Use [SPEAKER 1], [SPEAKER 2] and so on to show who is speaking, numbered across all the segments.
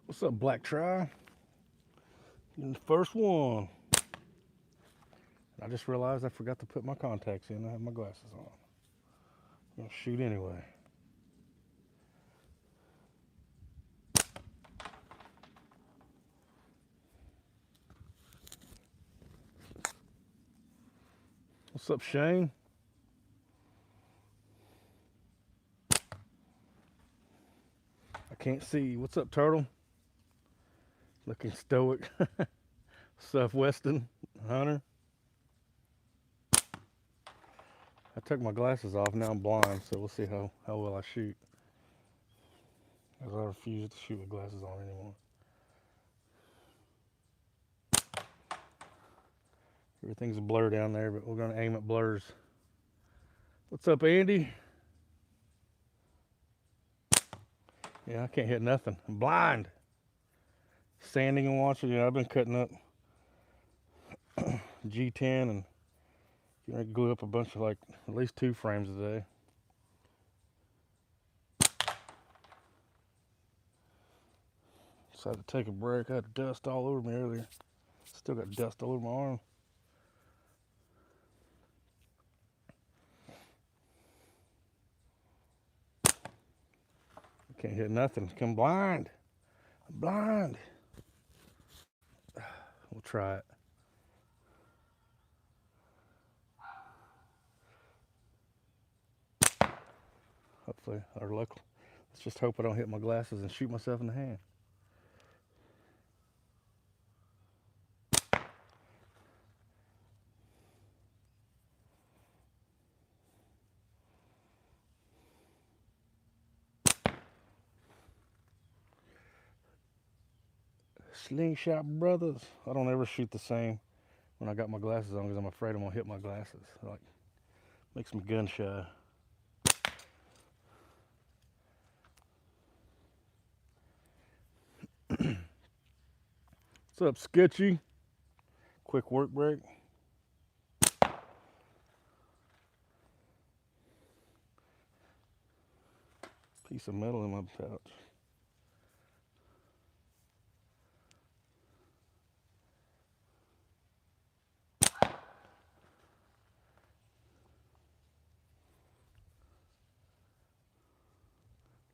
[SPEAKER 1] What's up, Black Try? Getting the first one. I just realized I forgot to put my contacts in. I have my glasses on. I'm gonna shoot anyway. What's up, Shane? I can't see. What's up, Turtle? Looking stoic. What's up, Weston? Hunter? I took my glasses off. Now I'm blind, so we'll see how well I shoot. As I refuse to shoot with glasses on anymore. Everything's a blur down there, but we're gonna aim at blurs. What's up, Andy? Yeah, I can't hit nothing. I'm blind. Sanding and watching. Yeah, I've been cutting up G10 and glue up a bunch of, like, at least 2 frames a day. Decided to take a break. I had dust all over me earlier. Still got dust all over my arm. I can't hit nothing. I'm blind. I'm blind. We'll try it. Hopefully, our luck. Let's just hope I don't hit my glasses and shoot myself in the hand. Slingshot Brothers. I don't ever shoot the same when I got my glasses on because I'm afraid I'm gonna hit my glasses. Like, makes me gun shy. What's up, Sketchy? Quick work break. Piece of metal in my pouch.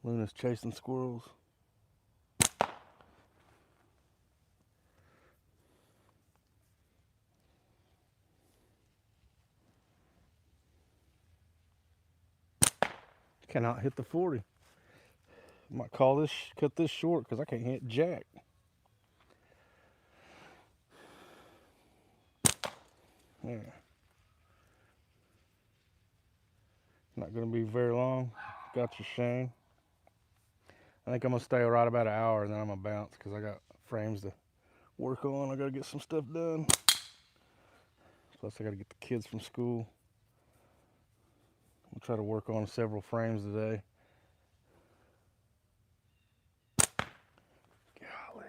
[SPEAKER 1] Luna's chasing squirrels. Cannot hit the 40. Might cut this short because I can't hit jack. Yeah. Not gonna be very long. Got you, Shane. I think I'm gonna stay right about an hour and then I'm gonna bounce because I got frames to work on. I gotta get some stuff done. Plus I gotta get the kids from school. I'll try to work on several frames today. Golly.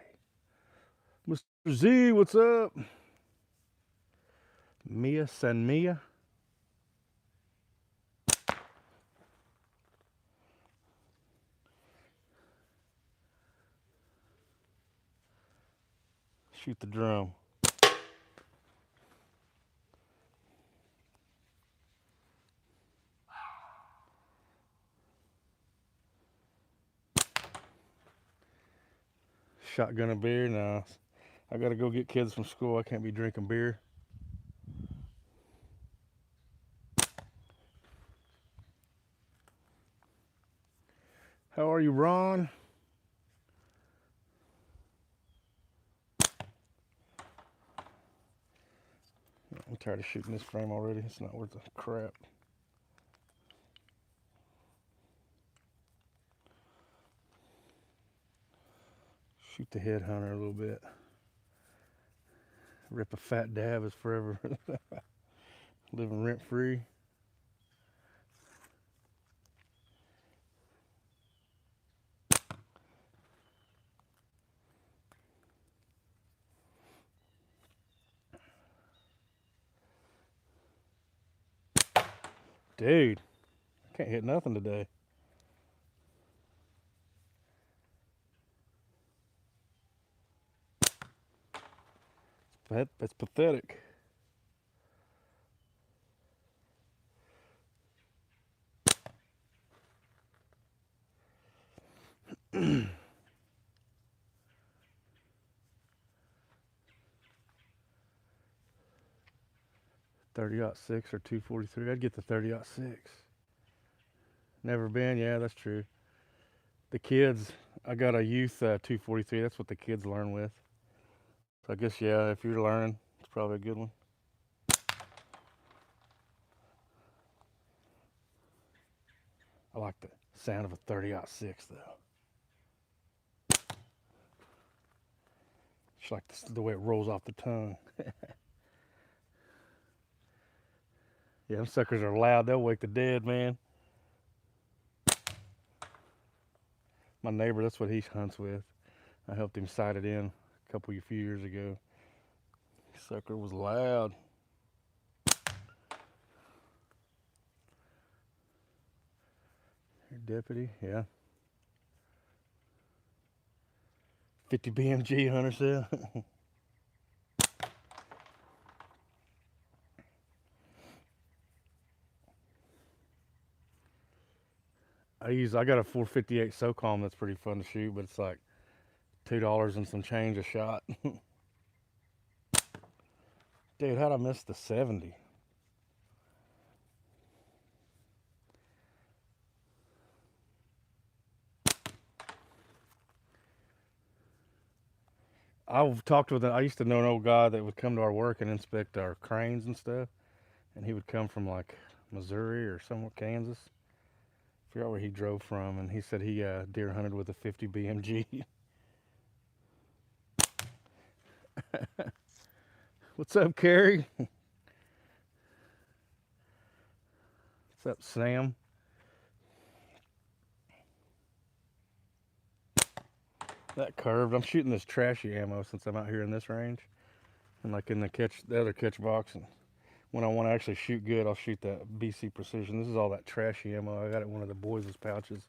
[SPEAKER 1] Mr. Z, what's up? Mia San Mia. Shoot the drum. Shotgun a beer? Nah. I gotta go get kids from school. I can't be drinking beer. How are you, Ron? I'm tired of shooting this frame already. It's not worth the crap. Shoot the headhunter a little bit. Rip a fat dab is forever. Living rent free. Dude, I can't hit nothing today. That's pathetic. .30-06 or 243. I'd get the 30-06. Never been. Yeah, that's true. The kids, I got a youth 243. That's what the kids learn with. So I guess, yeah, if you're learning, it's probably a good one. I like the sound of a 30-06 though. It's like the way it rolls off the tongue. Yeah, them suckers are loud. They'll wake the dead, man. My neighbor, that's what he hunts with. I helped him sight it in a few years ago. Sucker was loud. Your deputy, yeah. 50 BMG, Hunter said. I got a 458 SOCOM that's pretty fun to shoot, but it's like $2 and some change a shot. Dude, how'd I miss the 70? I've talked with I used to know an old guy that would come to our work and inspect our cranes and stuff, and he would come from like Missouri or somewhere, Kansas. I forgot where he drove from, and he said he deer hunted with a 50 BMG. What's up, Carrie? What's up, Sam? That curved. I'm shooting this trashy ammo since I'm out here in this range, and like in the other catch box. And when I want to actually shoot good, I'll shoot that BC Precision. This is all that trashy ammo. I got it in one of the boys' pouches.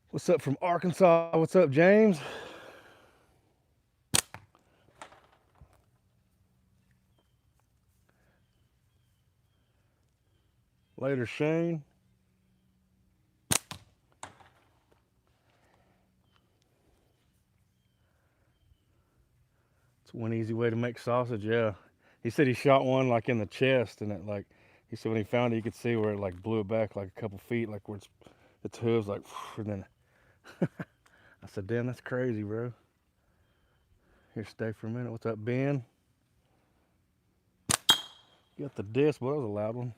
[SPEAKER 1] What's up from Arkansas? What's up, James? Later, Shane. It's one easy way to make sausage, yeah. He said he shot one like in the chest, and it like, he said when he found it, you could see where it like blew it back like a couple feet, like where its hooves like, and then I said, damn, that's crazy, bro. Here, stay for a minute. What's up, Ben? Got the disc, boy, that was a loud one.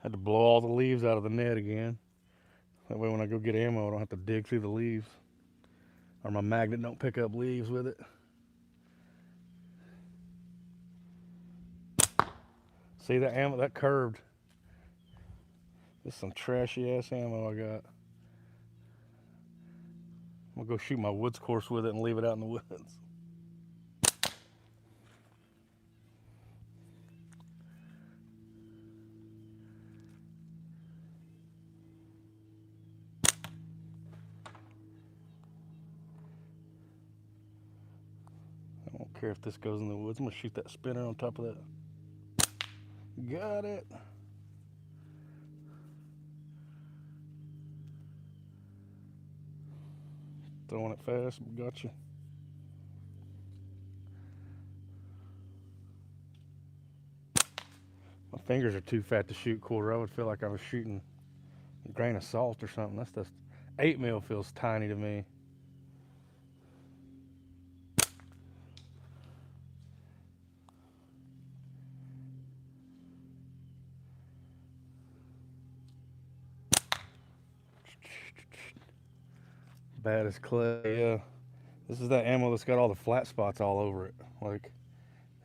[SPEAKER 1] Had to blow all the leaves out of the net again. That way when I go get ammo, I don't have to dig through the leaves. Or my magnet don't pick up leaves with it. See that ammo, that curved. This is some trashy ass ammo I got. I'm gonna go shoot my woods course with it and leave it out in the woods. I don't care if this goes in the woods. I'm gonna shoot that spinner on top of that. Got it. Throwing it fast, gotcha. My fingers are too fat to shoot quarter. I would feel like I was shooting a grain of salt or something. That's just 8 mil feels tiny to me. Bad as clay, yeah. This is that ammo that's got all the flat spots all over it. Like,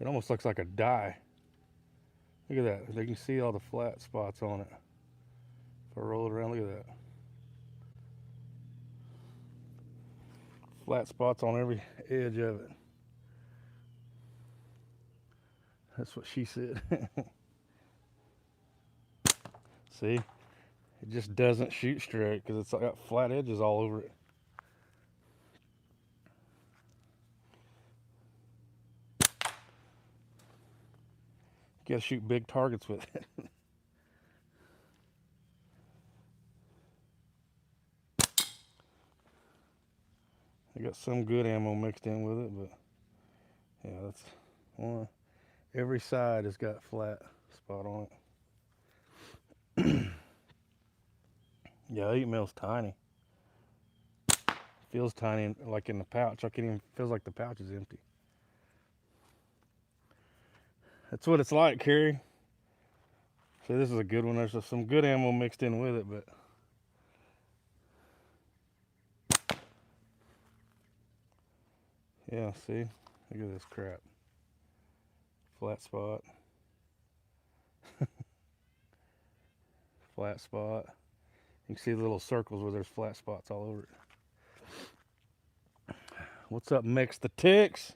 [SPEAKER 1] it almost looks like a dye. Look at that. You can see all the flat spots on it. If I roll it around, look at that. Flat spots on every edge of it. That's what she said. See, it just doesn't shoot straight because it's got flat edges all over it. You gotta shoot big targets with it. I got some good ammo mixed in with it, but yeah, that's one. Every side has got flat spot on it. Yeah, 8 mil's tiny. Feels tiny, like in the pouch. I can't even, feels like the pouch is empty. That's what it's like, Carrie. See, this is a good one. There's some good ammo mixed in with it, but yeah, see? Look at this crap. Flat spot. Flat spot. You can see the little circles where there's flat spots all over it. What's up, Mix the Ticks?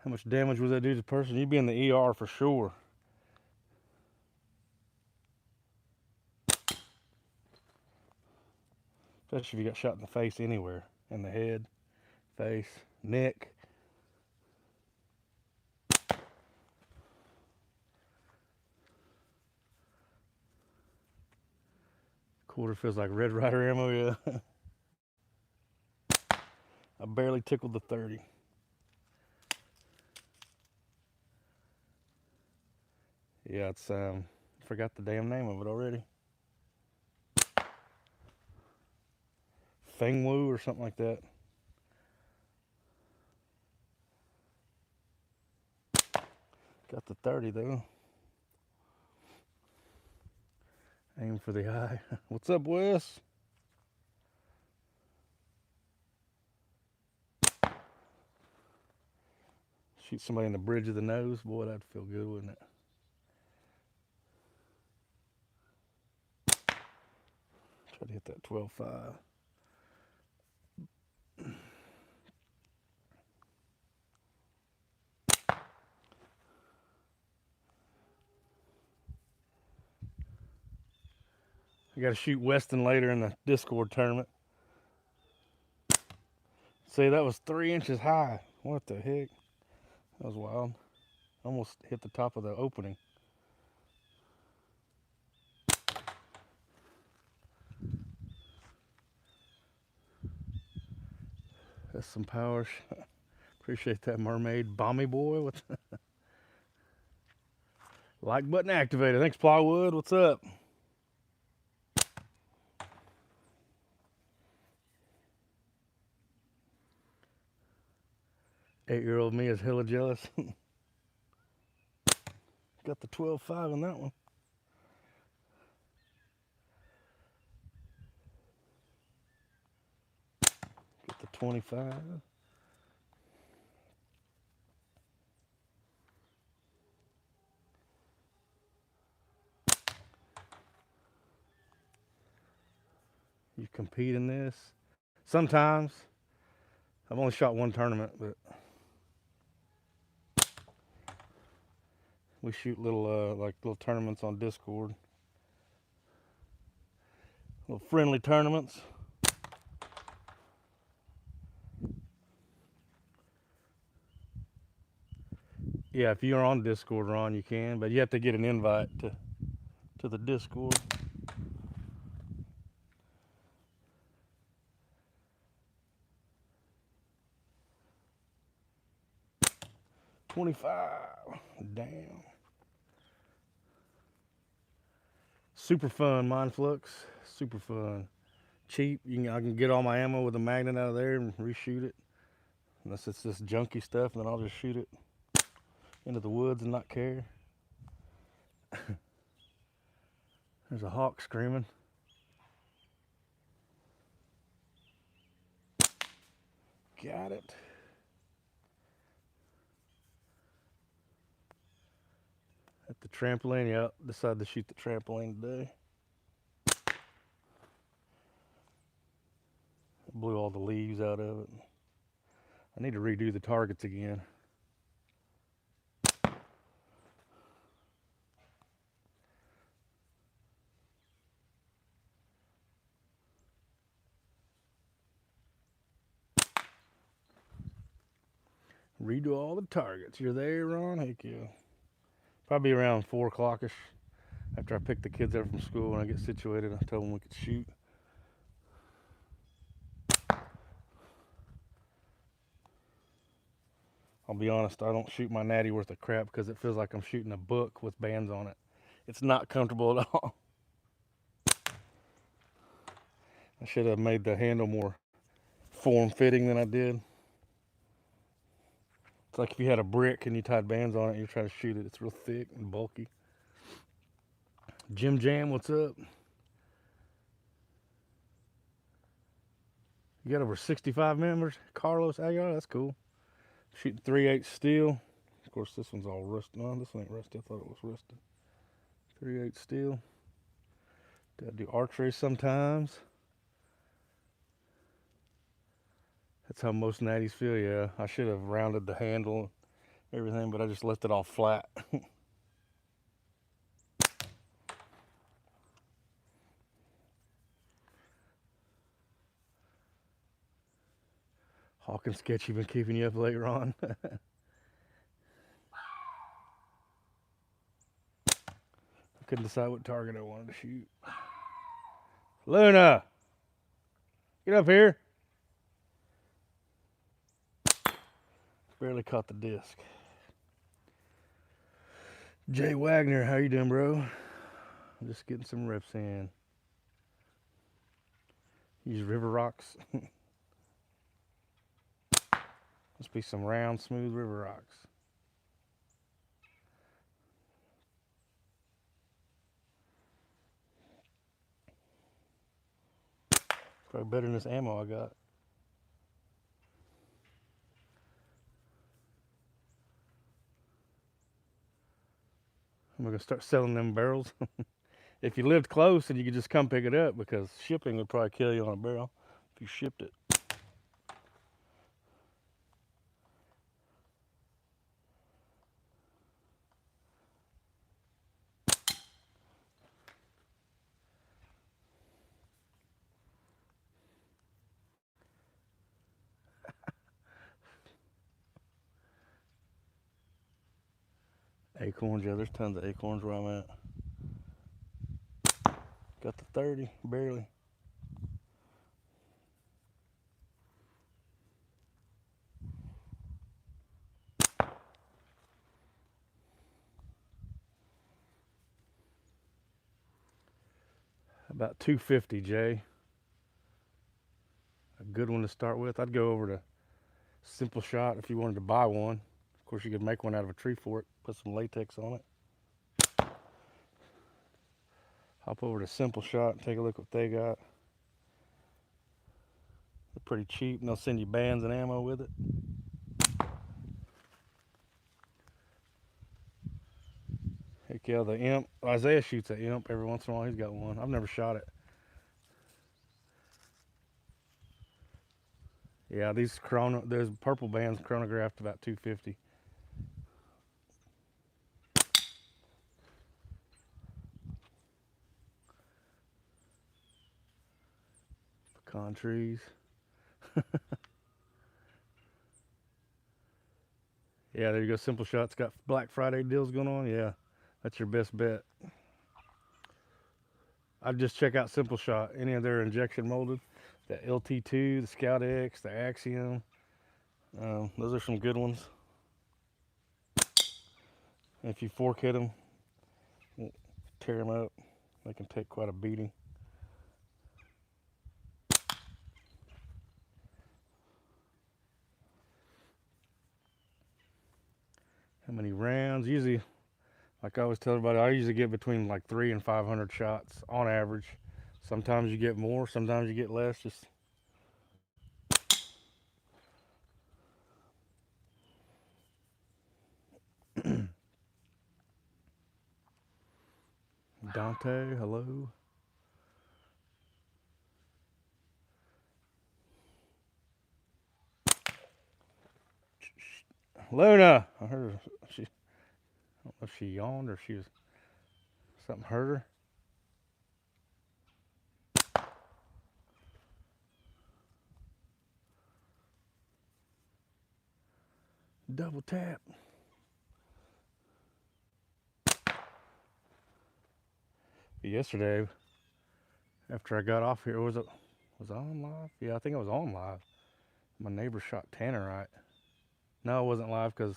[SPEAKER 1] How much damage was that do to the person? You'd be in the ER for sure. Especially if you got shot in the face anywhere. In the head, face, neck. Quarter feels like Red Ryder ammo, yeah. I barely tickled the 30. Yeah, it's forgot the damn name of it already. Fengwu or something like that. Got the 30 though. Aim for the eye. What's up, Wes? Shoot somebody in the bridge of the nose. Boy, that'd feel good, wouldn't it? Try to hit that 12.5. I got to shoot Weston later in the Discord tournament. See, that was 3 inches high. What the heck? That was wild. Almost hit the top of the opening. That's some power. Appreciate that, Mermaid. Bomby Boy. What's like button activated. Thanks, Plywood. What's up? Eight-year-old me is hella jealous. Got the 12.5 on that one. Get the 25. You compete in this? Sometimes. I've only shot one tournament, but we shoot little like little tournaments on Discord. Little friendly tournaments. Yeah, if you're on Discord, Ron, you can, but you have to get an invite to the Discord. $25. Damn. Super fun, Mindflux. Super fun. Cheap. I can get all my ammo with a magnet out of there and reshoot it. Unless it's this junky stuff, and then I'll just shoot it into the woods and not care. There's a hawk screaming. Got it. At the trampoline, yeah, decided to shoot the trampoline today. Blew all the leaves out of it. I need to redo the targets again. Redo all the targets. You're there, Ron? Heck yeah. Probably around 4 o'clock-ish. After I pick the kids up from school and I get situated, I tell them we could shoot. I'll be honest, I don't shoot my natty worth of crap because it feels like I'm shooting a book with bands on it. It's not comfortable at all. I should have made the handle more form-fitting than I did. It's like if you had a brick and you tied bands on it and you try to shoot it, it's real thick and bulky. Jim Jam, what's up? You got over 65 members. Carlos Aguilar, that's cool. Shooting 3/8 steel. Of course, this one's all rusted. No, this one ain't rusted. I thought it was rusted. 3/8 steel. Gotta do archery sometimes. That's how most natties feel, yeah. I should have rounded the handle and everything, but I just left it all flat. Hawkins Sketchy been keeping you up late, Ron? I couldn't decide what target I wanted to shoot. Luna! Get up here! Barely caught the disc. Jay Wagner, how you doing, bro? I'm just getting some reps in. Use river rocks. Must be some round, smooth river rocks. Probably better than this ammo I got. I'm gonna start selling them barrels. If you lived close and you could just come pick it up, because shipping would probably kill you on a barrel if you shipped it. Acorns, yeah, there's tons of acorns where I'm at. Got the 30, barely. About 250, Jay. A good one to start with. I'd go over to Simple Shot if you wanted to buy one. Of course, you could make one out of a tree fork, put some latex on it. Hop over to Simple Shot and take a look what they got. They're pretty cheap, and they'll send you bands and ammo with it. Heck yeah, the imp. Isaiah shoots an imp every once in a while. He's got one. I've never shot it. Yeah, these there's purple bands chronographed about 250. Pecan trees. Yeah, there you go. Simple Shot's got Black Friday deals going on. Yeah, that's your best bet. I'd just check out Simple Shot. Any of their injection molded, the LT2, the Scout X, the Axiom. Those are some good ones. If you fork hit them, tear them up. They can take quite a beating. How many rounds? Usually, like I always tell everybody, I usually get between like 300 and 500 shots on average. Sometimes you get more, sometimes you get less. Just Dante, hello. Luna, I heard her. I don't know if she yawned or she was something hurt her. Double tap. Yesterday, after I got off here, was I on live? Yeah, I think I was on live. My neighbor shot tannerite. No, it wasn't live because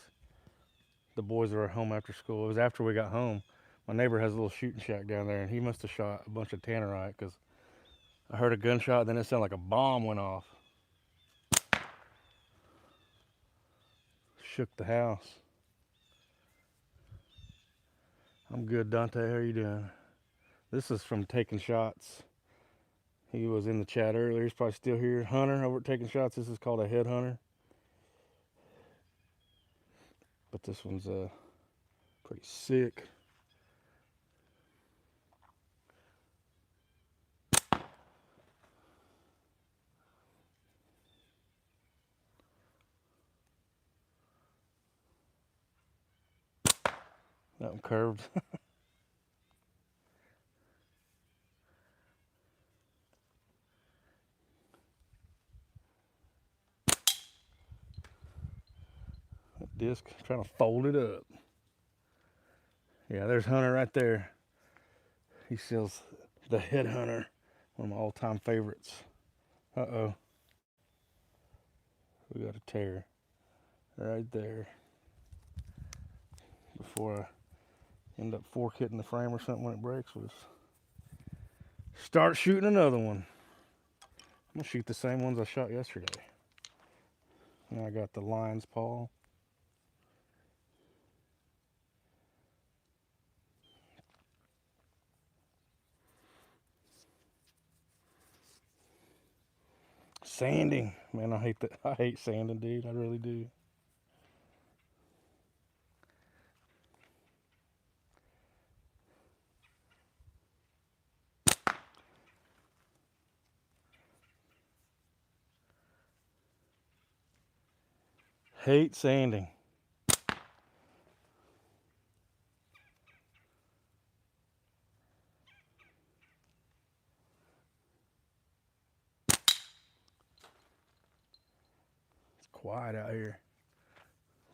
[SPEAKER 1] the boys were home after school. It was after we got home. My neighbor has a little shooting shack down there, and he must have shot a bunch of tannerite because I heard a gunshot, then it sounded like a bomb went off. Shook the house. I'm good, Dante. How are you doing? This is from Taking Shots. He was in the chat earlier. He's probably still here. Hunter over at Taking Shots. This is called a headhunter. But this one's pretty sick. That one curved. That disc, trying to fold it up. Yeah, there's Hunter right there. He sells the Headhunter, one of my all-time favorites. Uh-oh. We got a tear right there. Before I end up fork hitting the frame or something when it breaks, we'll start shooting another one. I'm gonna shoot the same ones I shot yesterday. Now I got the lion's paw. Sanding. Man, I hate that. I hate sanding, dude. I really do. Hate sanding. It's quiet out here.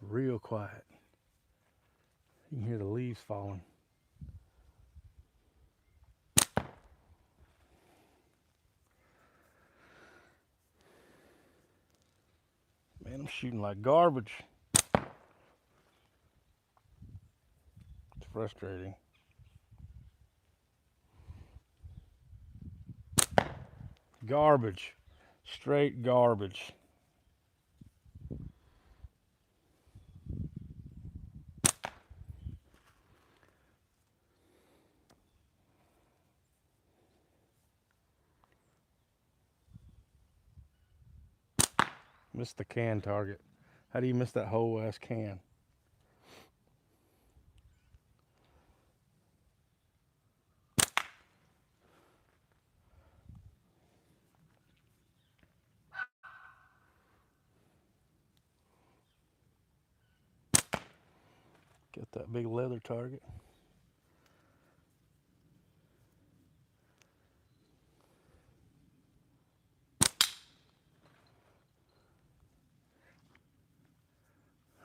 [SPEAKER 1] Real quiet. You can hear the leaves falling. Man, I'm shooting like garbage. It's frustrating. Garbage. Straight garbage. Missed the can target. How do you miss that whole ass can? Get that big leather target.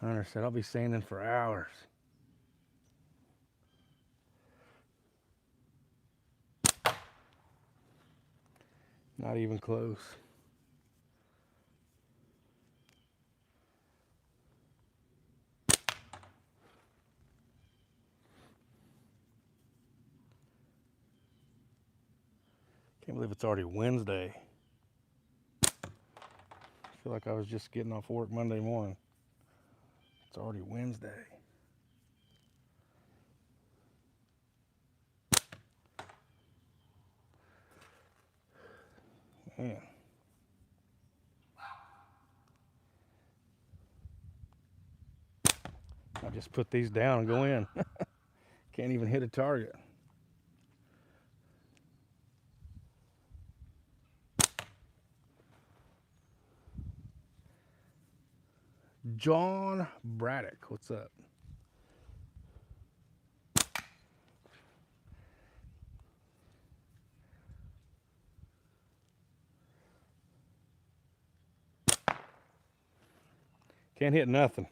[SPEAKER 1] Hunter said, I'll be sanding for hours. Not even close. Can't believe it's already Wednesday. I feel like I was just getting off work Monday morning. It's already Wednesday. Man. I just put these down and go in. Can't even hit a target. John Braddock, what's up? Can't hit nothing.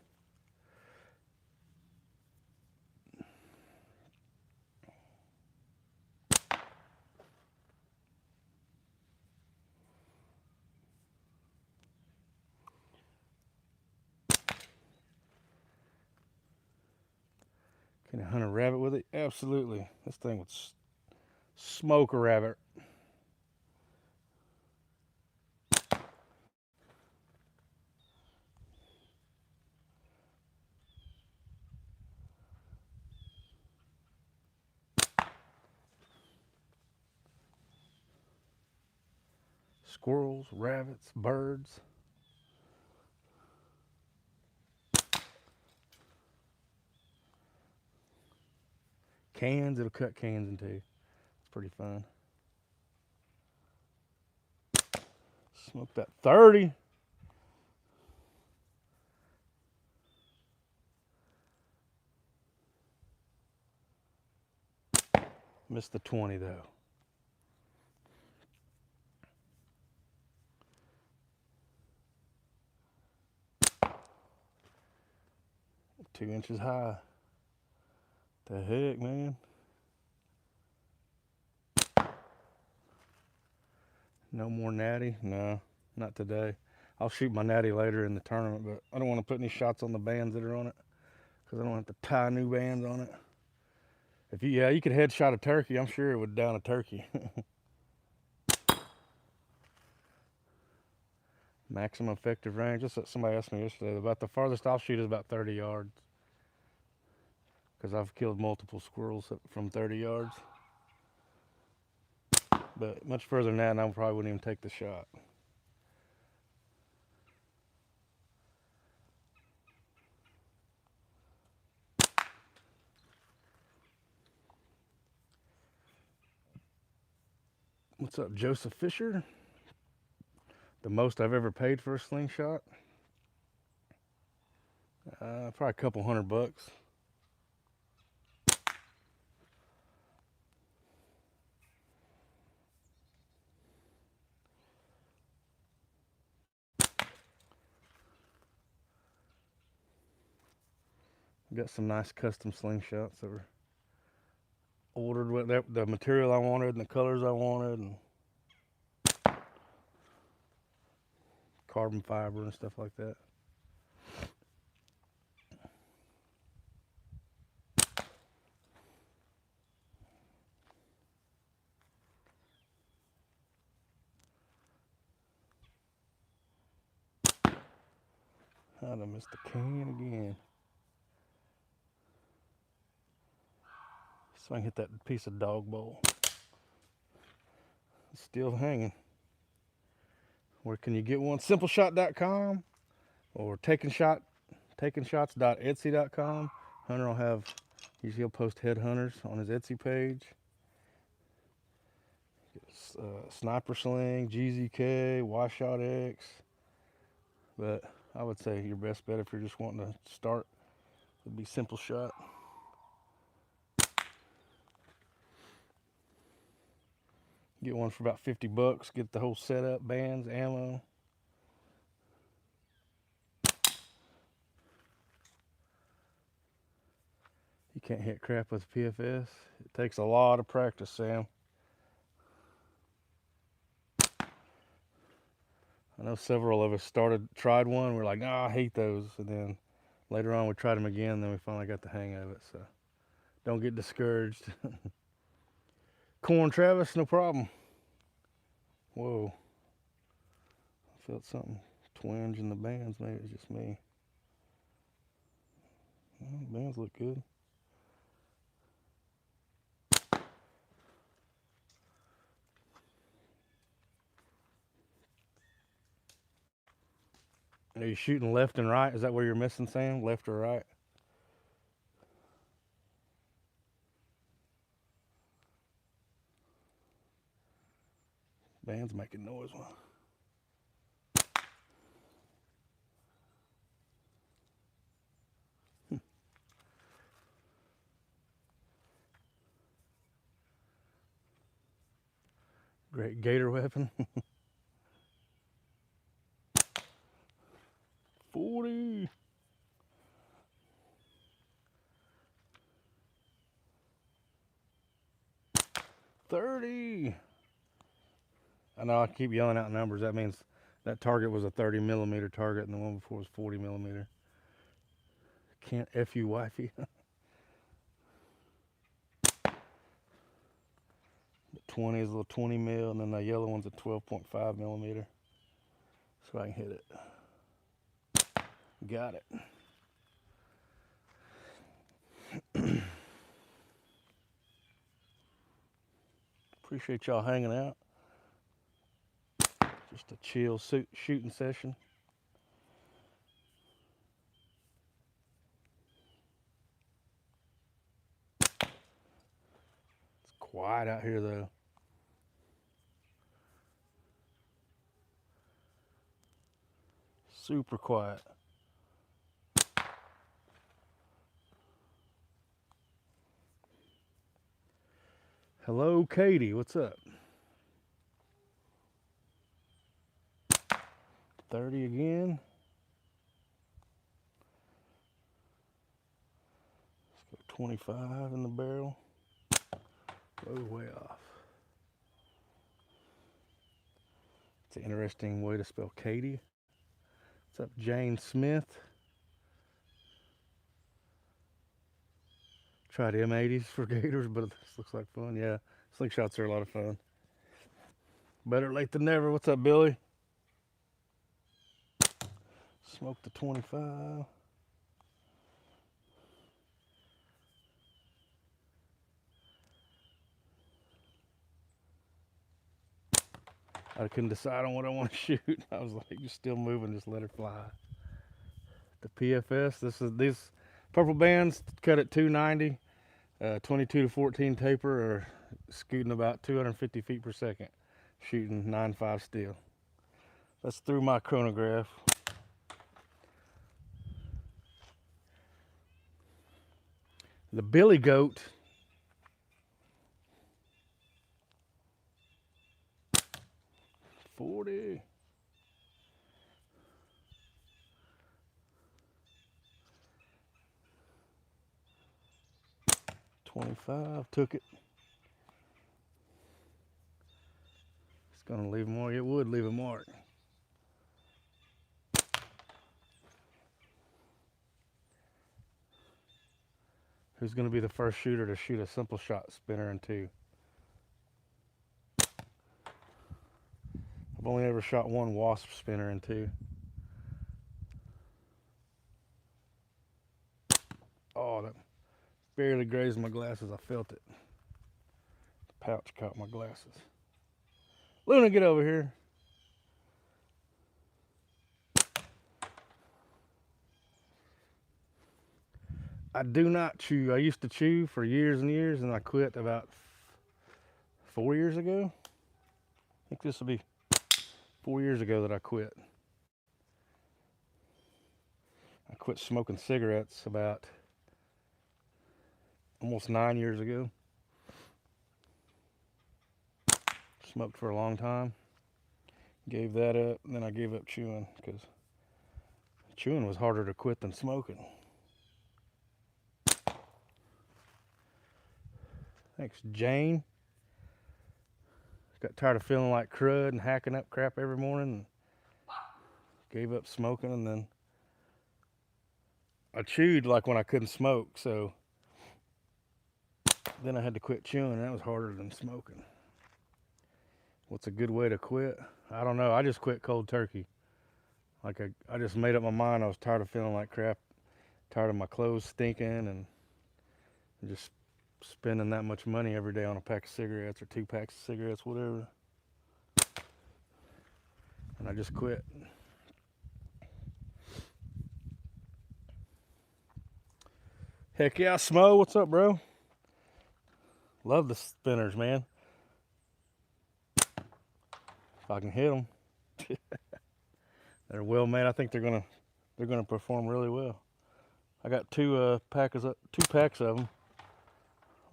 [SPEAKER 1] Can you hunt a rabbit with it? Absolutely. This thing would smoke a rabbit. Squirrels, rabbits, birds. Cans, it'll cut cans in two. It's pretty fun. Smoke that 30. Missed the 20 though. Two inches high. The heck, man? No more natty? No, not today. I'll shoot my natty later in the tournament, but I don't want to put any shots on the bands that are on it because I don't have to tie new bands on it. If you could headshot a turkey. I'm sure it would down a turkey. Maximum effective range. Just somebody asked me yesterday about the farthest I'll shoot is about 30 yards because I've killed multiple squirrels from 30 yards. But much further than that, and I probably wouldn't even take the shot. What's up, Joseph Fisher? The most I've ever paid for a slingshot? Probably a couple $100. Got some nice custom slingshots that were ordered with the material I wanted and the colors I wanted, and carbon fiber and stuff like that. I done missed the can again. So I can hit that piece of dog bowl. It's still hanging. Where can you get one? Simpleshot.com or takingshots.etsy.com. Hunter will have, usually he'll post headhunters on his Etsy page. Sniper Sling, GZK, Y-Shot X. But I would say your best bet if you're just wanting to start would be Simple Shot. Get one for about $50. Get the whole setup, bands, ammo. You can't hit crap with PFS. It takes a lot of practice, Sam. I know several of us tried one. We're like, nah, I hate those. And then later on we tried them again. And then we finally got the hang of it. So don't get discouraged. Corn Travis, no problem. Whoa. I felt something twinge in the bands. Maybe it's just me. Well, the bands look good. Are you shooting left and right? Is that where you're missing, Sam? Left or right? Band's making noise. Great gator weapon. 40. 30. I know I keep yelling out numbers. That means that target was a 30 millimeter target and the one before was 40 millimeter. Can't F you, wifey. 20 is a little 20 mil, and then the yellow one's a 12.5 millimeter. So I can hit it. Got it. Appreciate y'all hanging out. Just a chill shooting session. It's quiet out here though. Super quiet. Hello, Katie. What's up? 30 again. Let's go 25 in the barrel. Oh, way off. It's an interesting way to spell Katie. What's up, Jane Smith? Tried M80s for gators, but this looks like fun. Yeah, slingshots are a lot of fun. Better late than never. What's up, Billy? Smoke the 25. I couldn't decide on what I want to shoot. I was like, you're still moving, just let her fly. The PFS, these purple bands cut at 290, 22 to 14 taper, or scooting about 250 feet per second, shooting 9.5 steel. That's through my chronograph. The Billy Goat. $40. $25. Took it. It's gonna leave a mark. It would leave a mark. Who's gonna be the first shooter to shoot a simple shot spinner in 2? I've only ever shot one wasp spinner in 2. Oh, that barely grazed my glasses. I felt it. The pouch caught my glasses. Luna, get over here. I do not chew. I used to chew for years and years, and I quit about 4 years ago. I think this will be 4 years ago that I quit. I quit smoking cigarettes about almost 9 years ago. Smoked for a long time. Gave that up, and then I gave up chewing because chewing was harder to quit than smoking. Thanks, Jane. Got tired of feeling like crud and hacking up crap every morning, and gave up smoking, and then I chewed like when I couldn't smoke, so then I had to quit chewing, and that was harder than smoking. What's a good way to quit? I don't know. I just quit cold turkey. Like I just made up my mind. I was tired of feeling like crap, tired of my clothes stinking, and just spending that much money every day on a pack of cigarettes or 2 packs of cigarettes, whatever. And I just quit. Heck yeah, Smo, what's up, bro? Love the spinners, man. If I can hit them. They're well made. I think they're gonna perform really well. I got 2 packs of them.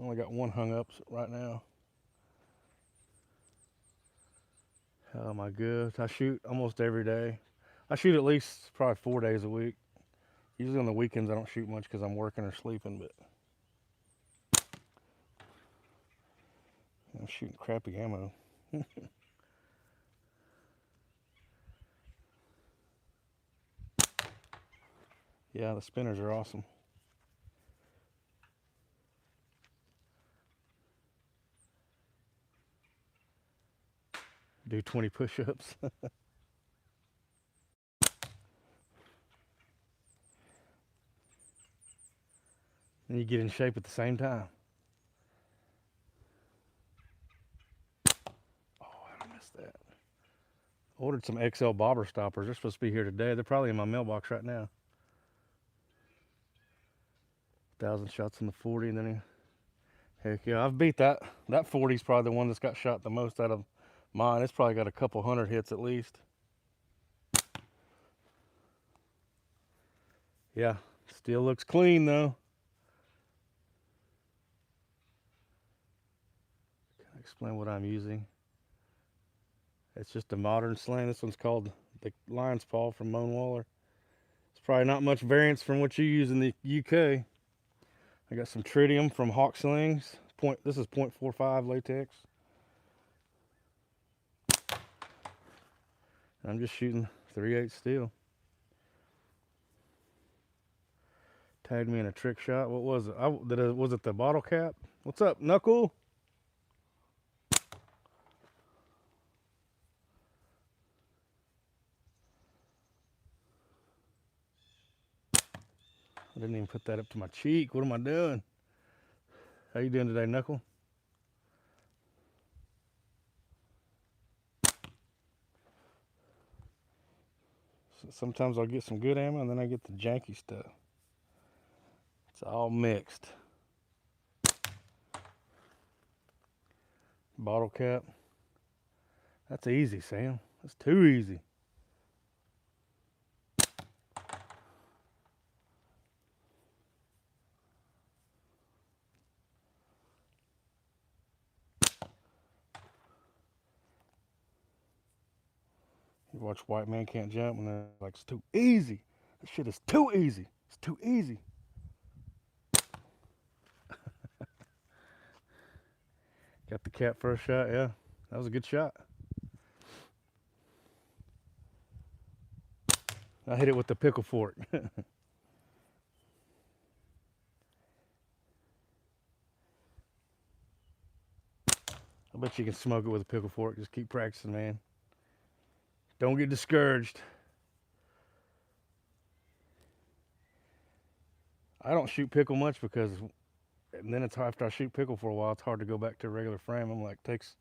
[SPEAKER 1] I only got 1 hung up right now. How am I good? I shoot almost every day. I shoot at least probably 4 days a week. Usually on the weekends I don't shoot much because I'm working or sleeping, but I'm shooting crappy ammo. Yeah, the spinners are awesome. do 20 push-ups. And you get in shape at the same time. Oh, I missed that. Ordered some XL bobber stoppers. They're supposed to be here today. They're probably in my mailbox right now. 1,000 shots in the 40, and then heck yeah, I've beat that. That 40's probably the one that's got shot the most out of mine. It's probably got a couple hundred hits at least. Yeah, still looks clean though. Can I explain what I'm using? It's just a modern sling. This one's called the Lion's Paw from Moan Waller. It's probably not much variance from what you use in the UK. I got some tritium from Hawk Slings. This is 0.45 latex. I'm just shooting 3/8 steel. Tagged me in a trick shot. What was it? Was it the bottle cap? What's up, Knuckle? I didn't even put that up to my cheek. What am I doing? How you doing today, Knuckle? So sometimes I'll get some good ammo and then I get the janky stuff. It's all mixed. Bottle cap. That's easy, Sam. That's too easy. You watch White Man Can't Jump and they're like, it's too easy. This shit is too easy. It's too easy. Got the cap first shot, yeah. That was a good shot. I hit it with the pickle fork. I bet you can smoke it with a pickle fork. Just keep practicing, man. Don't get discouraged. I don't shoot pickle much because, and then it's after I shoot pickle for a while, it's hard to go back to a regular frame. I'm like, it takes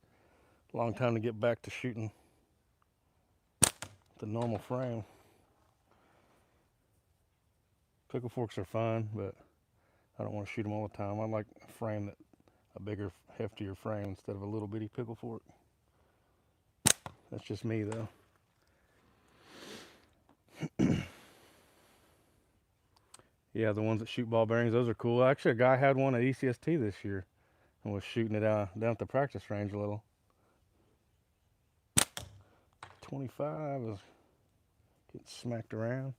[SPEAKER 1] a long time to get back to shooting the normal frame. Pickle forks are fun, but I don't want to shoot them all the time. I like a frame a bigger, heftier frame instead of a little bitty pickle fork. That's just me though. Yeah, the ones that shoot ball bearings, those are cool. Actually, a guy had one at ECST this year and was shooting it down at the practice range a little. 25 is getting smacked around.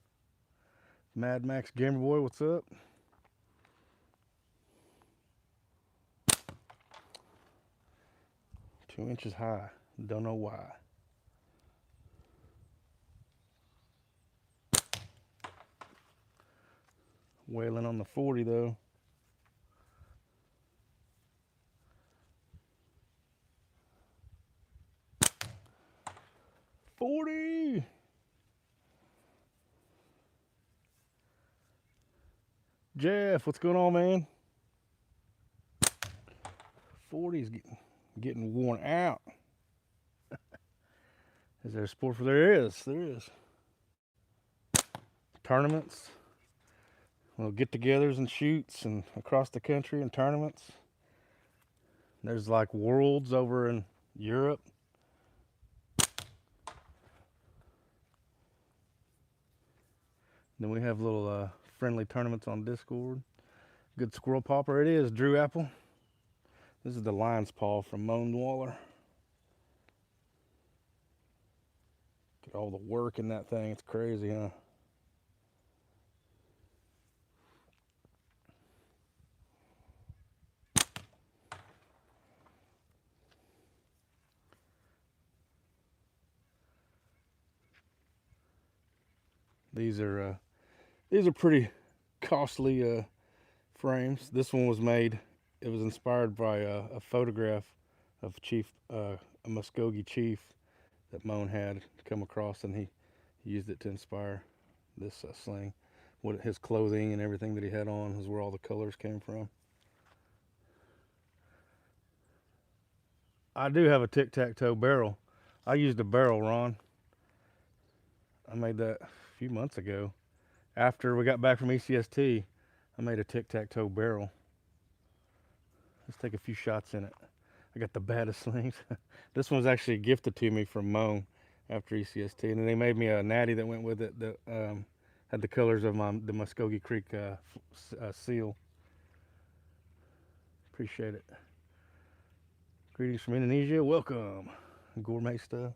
[SPEAKER 1] Mad Max Gamer Boy, what's up? Two inches high. Don't know why. Wailing on the 40 though. $40. Jeff, what's going on, man? 40's getting worn out. Is there a sport for there is? There is. Tournaments. Well, get-togethers and shoots and across the country and tournaments. There's like worlds over in Europe. Then we have little friendly tournaments on Discord. Good squirrel popper it is, Drew Apple. This is the Lion's Paw from Moan Waller. Get all the work in that thing. It's crazy, huh? These are pretty costly frames. This one was made. It was inspired by a photograph of a Muskogee chief that Moan had come across, and he used it to inspire this sling. What his clothing and everything that he had on is where all the colors came from. I do have a tic-tac-toe barrel. I used a barrel, Ron. I made that a few months ago. After we got back from ECST, I made a tic-tac-toe barrel. Let's take a few shots in it. I got the baddest slings. This one was actually gifted to me from Moan after ECST, and then they made me a natty that went with it that had the colors of the Muskogee Creek seal. Appreciate it. Greetings from Indonesia. Welcome. Gourmet stuff.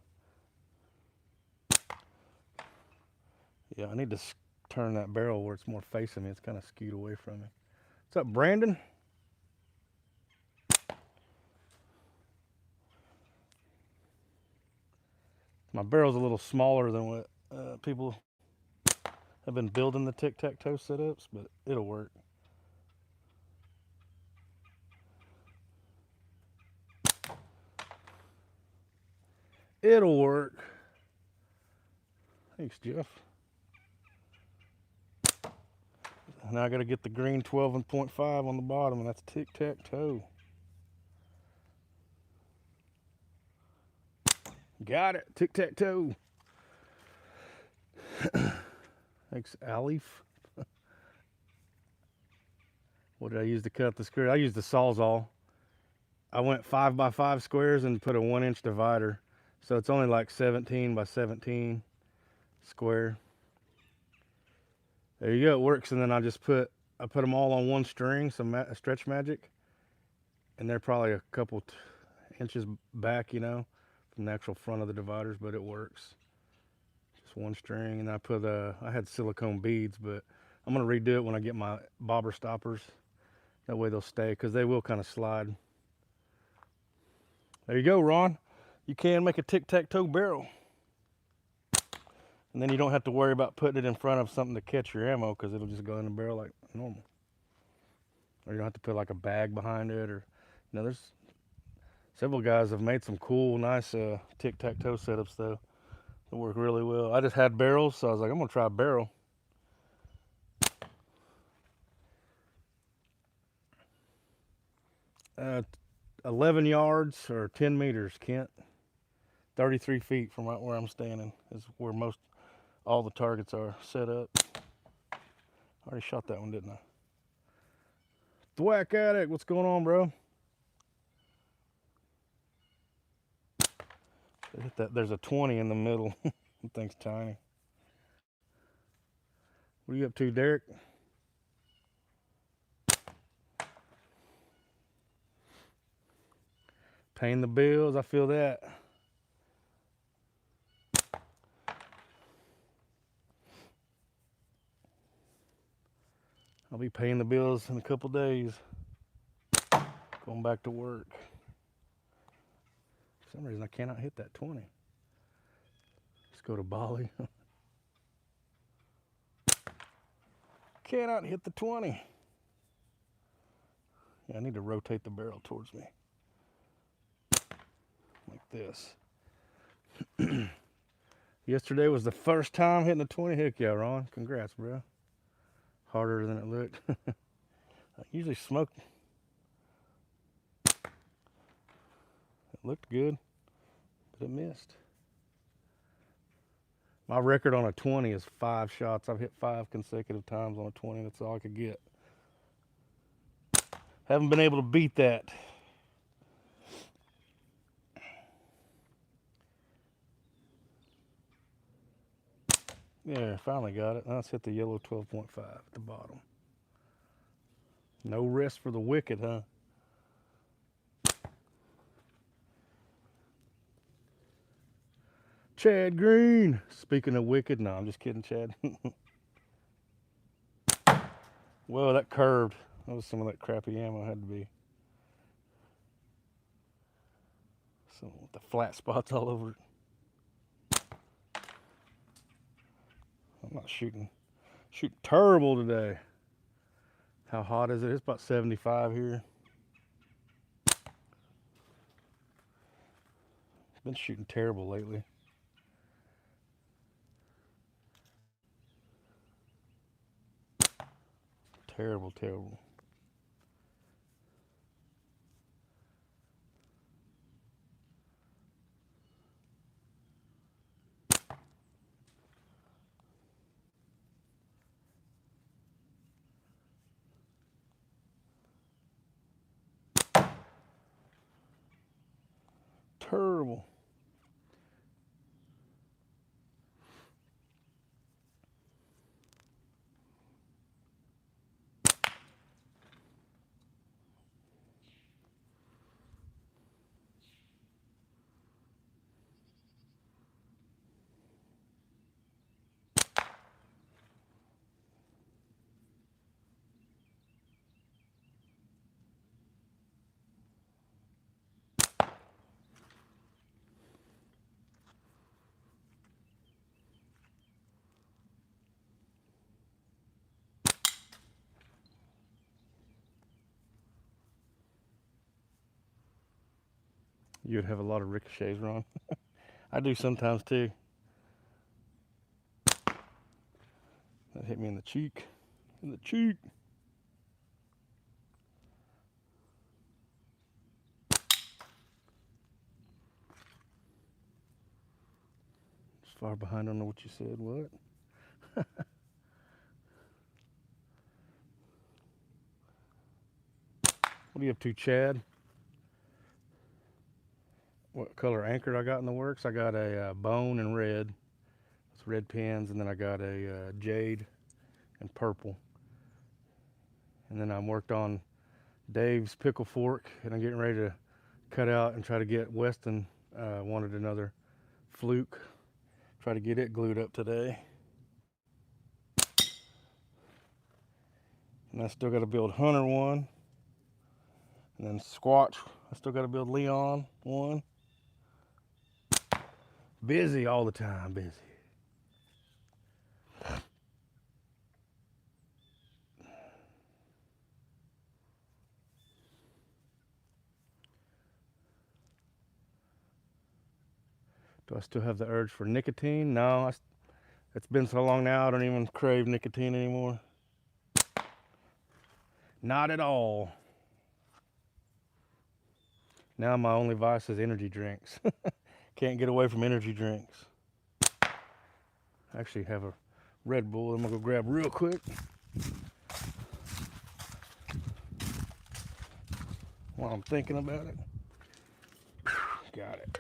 [SPEAKER 1] Yeah, I need to turn that barrel where it's more facing me. It's kind of skewed away from me. What's up, Brandon? My barrel's a little smaller than what people have been building the tic-tac-toe setups, but it'll work. It'll work. Thanks, Jeff. Now I got to get the green 12.5 on the bottom, and that's tic-tac-toe. Got it. Tic-tac-toe. Thanks, Alif. What did I use to cut the square? I used the Sawzall. I went 5x5 squares and put a 1-inch divider. So it's only like 17 by 17 square. There you go, it works. And then I put them all on one string, some stretch magic. And they're probably a couple inches back, you know, from the actual front of the dividers, but it works. Just one string. And I had silicone beads, but I'm gonna redo it when I get my bobber stoppers. That way they'll stay, because they will kind of slide. There you go, Ron. You can make a tic-tac-toe barrel. And then you don't have to worry about putting it in front of something to catch your ammo, because it'll just go in the barrel like normal. Or you don't have to put like a bag behind it, or, you know, there's several guys have made some cool, nice tic-tac-toe setups though. They work really well. I just had barrels, so I was like, I'm gonna try a barrel. 11 yards or 10 meters, Kent. 33 feet from right where I'm standing is where all the targets are set up. I already shot that one, didn't I? Thwack Addict, what's going on, bro? Hit that. There's a 20 in the middle. That thing's tiny. What are you up to, Derek? Paying the bills, I feel that. I'll be paying the bills in a couple days. Going back to work. For some reason I cannot hit that 20. Let's go to Bali. Cannot hit the 20. Yeah, I need to rotate the barrel towards me. Like this. Yesterday was the first time hitting a 20. Heck yeah, Ron. Congrats, bro. Harder than it looked. I usually smoke. It looked good, but it missed. My record on a 20 is 5 shots. I've hit 5 consecutive times on a 20. That's all I could get. Haven't been able to beat that. Yeah, finally got it. Now let's hit the yellow 12.5 at the bottom. No rest for the wicked, huh? Chad Green. Speaking of wicked, no, I'm just kidding, Chad. Whoa, that curved. That was some of that crappy ammo had to be. Some with the flat spots all over it. I'm not shooting terrible today. How hot is it? It's about 75 here. Been shooting terrible lately. Terrible, terrible. Terrible. You'd have a lot of ricochets, Ron. I do sometimes too. That hit me in the cheek. In the cheek. Just far behind, I don't know what you said. What? What are you up to, Chad? What color anchor I got in the works? I got a bone and red. It's red pins, and then I got a jade and purple. And then I worked on Dave's pickle fork, and I'm getting ready to cut out and try to get Weston wanted another fluke. Try to get it glued up today. And I still got to build Hunter one. And then Squatch, I still got to build Leon one. Busy all the time, busy. Do I still have the urge for nicotine? No, it's been so long now I don't even crave nicotine anymore. Not at all. Now my only vice is energy drinks. Can't get away from energy drinks. I actually have a Red Bull I'm gonna go grab real quick. While I'm thinking about it. Got it.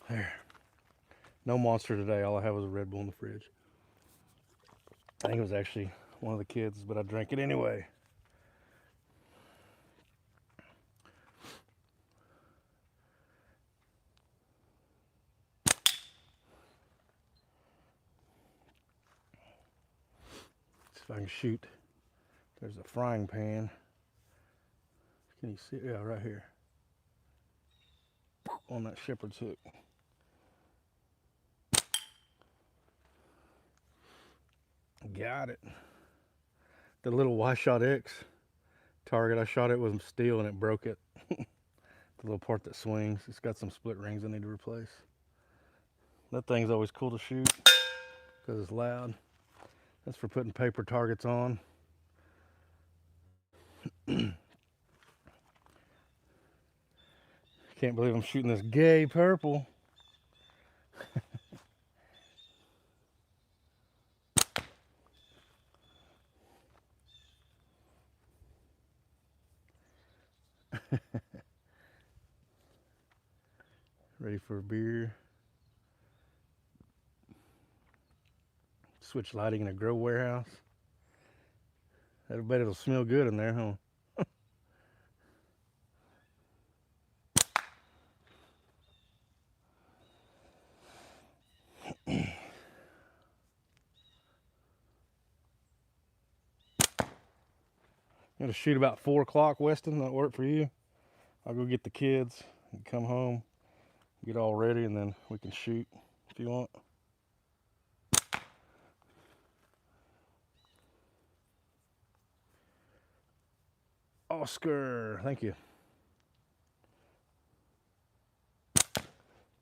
[SPEAKER 1] There. No Monster today. All I have was a Red Bull in the fridge. I think it was actually one of the kids, but I drank it anyway. See if I can shoot. There's a frying pan. Can you see it? Yeah, right here. On that shepherd's hook. Got it. The little Y-Shot X target, I shot it with steel and it broke it. The little part that swings. It's got some split rings I need to replace. That thing's always cool to shoot because it's loud. That's for putting paper targets on. Can't believe I'm shooting this gay purple. Ready for a beer. Switch lighting in a grow warehouse. I bet it'll smell good in there, huh? I'm gonna shoot about 4 o'clock, Weston. That work for you? I'll go get the kids and come home, get all ready, and then we can shoot if you want. Oscar, thank you.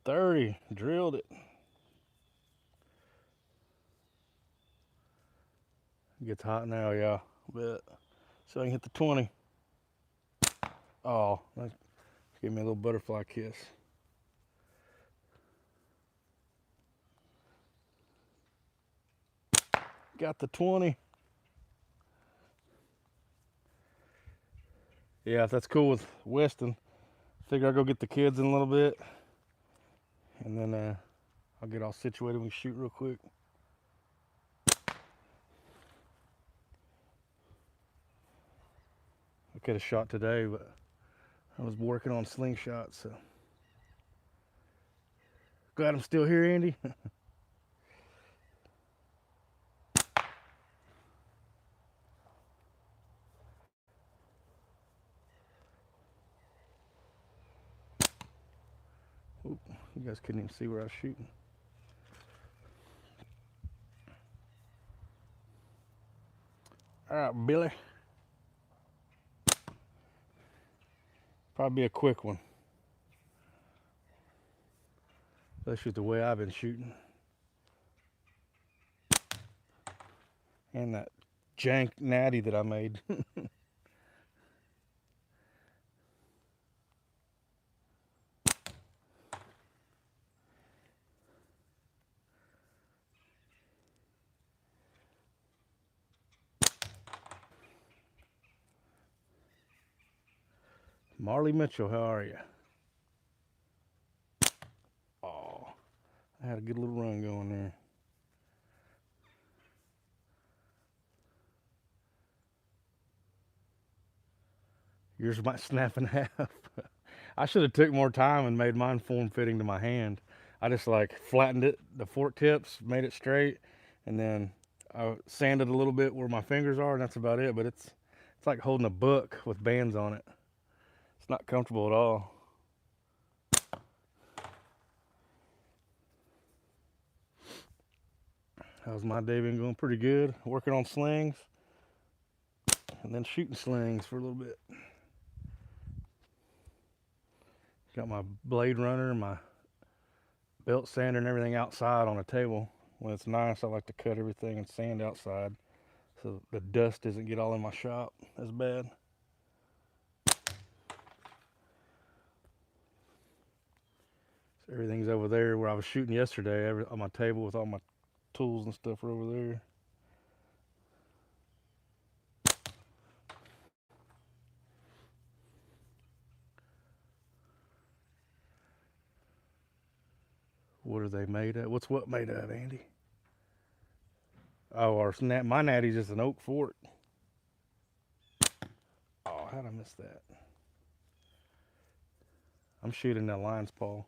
[SPEAKER 1] 30. Drilled it. Gets hot now, yeah. But so I can hit the 20. Oh, give me a little butterfly kiss. Got the 20. Yeah, if that's cool with Weston, figure I'll go get the kids in a little bit. And then I'll get all situated. We can shoot real quick. I could have shot today, but I was working on slingshots, so. Glad I'm still here, Andy. Oop, you guys couldn't even see where I was shooting. All right, Billy. Probably a quick one. Let's shoot the way I've been shooting. And that jank natty that I made. Marley Mitchell, how are you? Oh, I had a good little run going there. Yours might snap in half. I should have took more time and made mine form fitting to my hand. I just like flattened it, the fork tips, made it straight, and then I sanded a little bit where my fingers are, and that's about it. But it's like holding a book with bands on it. It's not comfortable at all. How's my day been going? Pretty good. Working on slings, and then shooting slings for a little bit. Got my blade runner, my belt sander, and everything outside on a table. When it's nice, I like to cut everything and sand outside so the dust doesn't get all in my shop as bad. So everything's over there where I was shooting yesterday, on my table with all my tools and stuff are over there. What are they made of? What's what made of, Andy? Oh, my natty's just an oak fort. Oh, how'd I miss that? I'm shooting that lion's paw.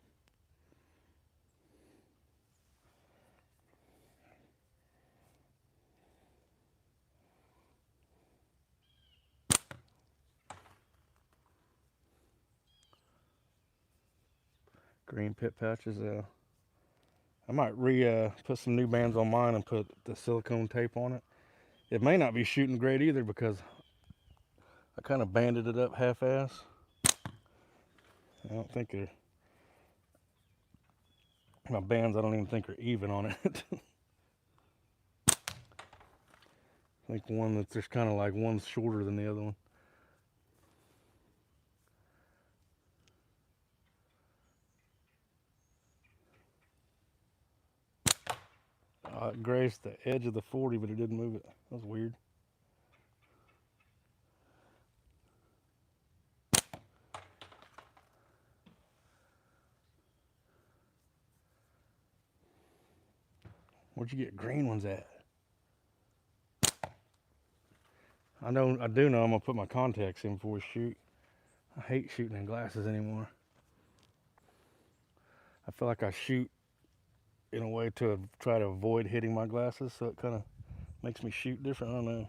[SPEAKER 1] Green pit patches. I might put some new bands on mine and put the silicone tape on it. It may not be shooting great either because I kind of banded it up half-ass. I don't think my bands, I don't even think are even on it. I think one that's just kind of like one's shorter than the other one. It grazed the edge of the 40, but it didn't move it. That was weird. Where'd you get green ones at? I do know I'm gonna put my contacts in before we shoot. I hate shooting in glasses anymore. I feel like I shoot in a way to try to avoid hitting my glasses, so it kind of makes me shoot different. I don't know.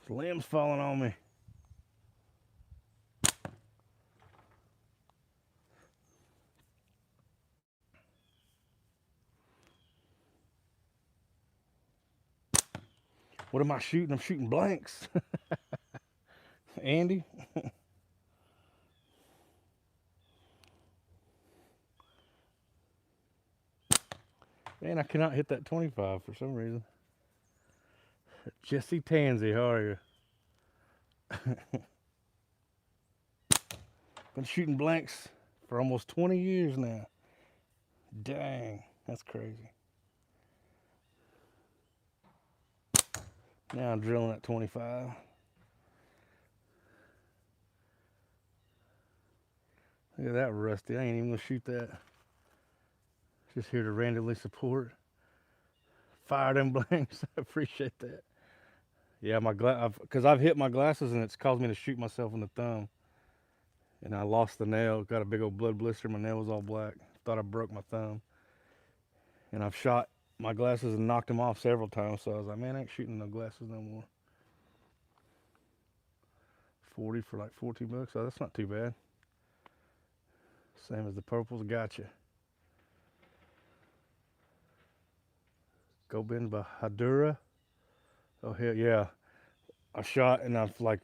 [SPEAKER 1] The limb's falling on me. What am I shooting? I'm shooting blanks. Andy. Man, I cannot hit that 25 for some reason. Jesse Tansey, how are you? Been shooting blanks for almost 20 years now. Dang, that's crazy. Now I'm drilling at 25. Look at that rusty. I ain't even gonna shoot that. Just here to randomly support. Fire them blanks. I appreciate that. Yeah, because I've hit my glasses and it's caused me to shoot myself in the thumb. And I lost the nail. Got a big old blood blister. My nail was all black. Thought I broke my thumb. And I've shot my glasses and knocked them off several times. So I was like, man, I ain't shooting no glasses no more. 40 for like 14 bucks. Oh, that's not too bad. Same as the purples. Gotcha. Go Bin Bahadura. Oh, hell yeah. I shot and I've like,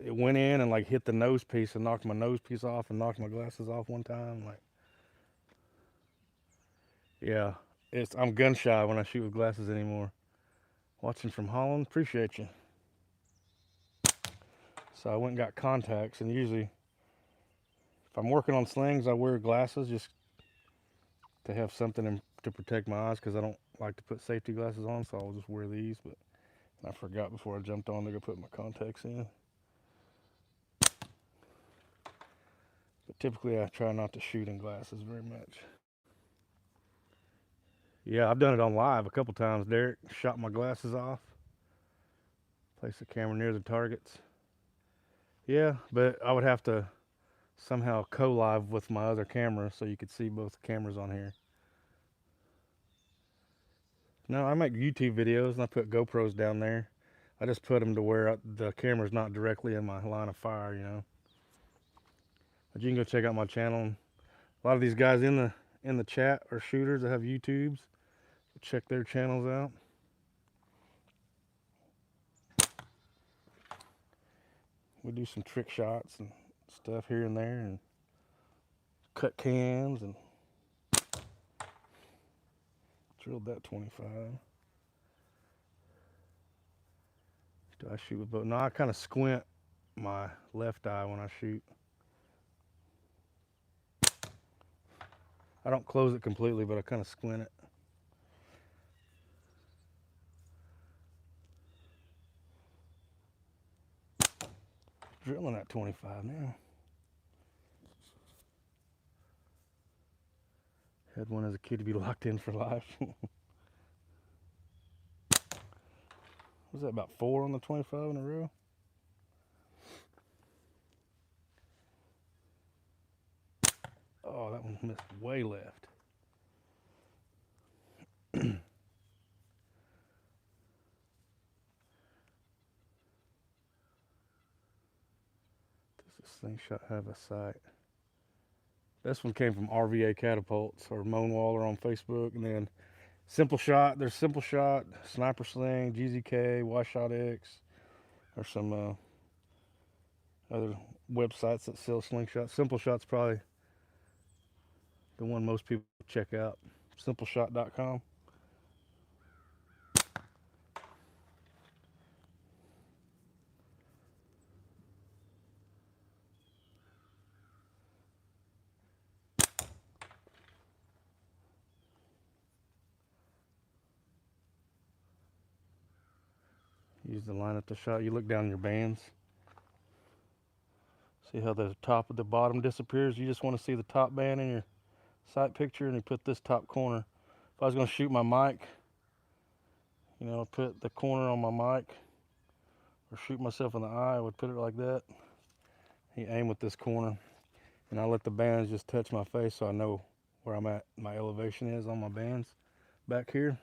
[SPEAKER 1] it went in and like hit the nose piece and knocked my nose piece off and knocked my glasses off one time. Like, yeah, I'm gun shy when I shoot with glasses anymore. Watching from Holland, appreciate you. So I went and got contacts, and usually if I'm working on slings, I wear glasses just to have something to protect my eyes because I don't like to put safety glasses on, so I'll just wear these. But I forgot before I jumped on to go put my contacts in. But typically I try not to shoot in glasses very much. Yeah, I've done it on live a couple times, Derek. Shot my glasses off. Place the camera near the targets. Yeah, but I would have to somehow co-live with my other camera so you could see both cameras on here. No, I make YouTube videos and I put GoPros down there. I just put them to where the camera's not directly in my line of fire, you know. But you can go check out my channel. A lot of these guys in the chat are shooters that have YouTubes. Check their channels out. We do some trick shots and stuff here and there and cut cans and drilled that 25. Do I shoot with both? No, I kind of squint my left eye when I shoot. I don't close it completely, but I kind of squint it. Drilling at 25 now. Had one as a kid to be locked in for life. Was that about 4 on the 25 in a row? Oh, that one missed way left. Does this slingshot have a sight? This one came from RVA Catapults or Moanwaller on Facebook, and then Simple Shot. There's Simple Shot, Sniper Sling, GZK, Y-Shot X. There's some other websites that sell slingshots. Simple Shot's probably the one most people check out. Simpleshot.com. Use the line up the shot. You look down your bands. See how the top of the bottom disappears? You just want to see the top band in your sight picture, and you put this top corner. If I was going to shoot my mic, you know, put the corner on my mic, or shoot myself in the eye, I would put it like that. You aim with this corner, and I let the bands just touch my face so I know where I'm at, my elevation is on my bands back here.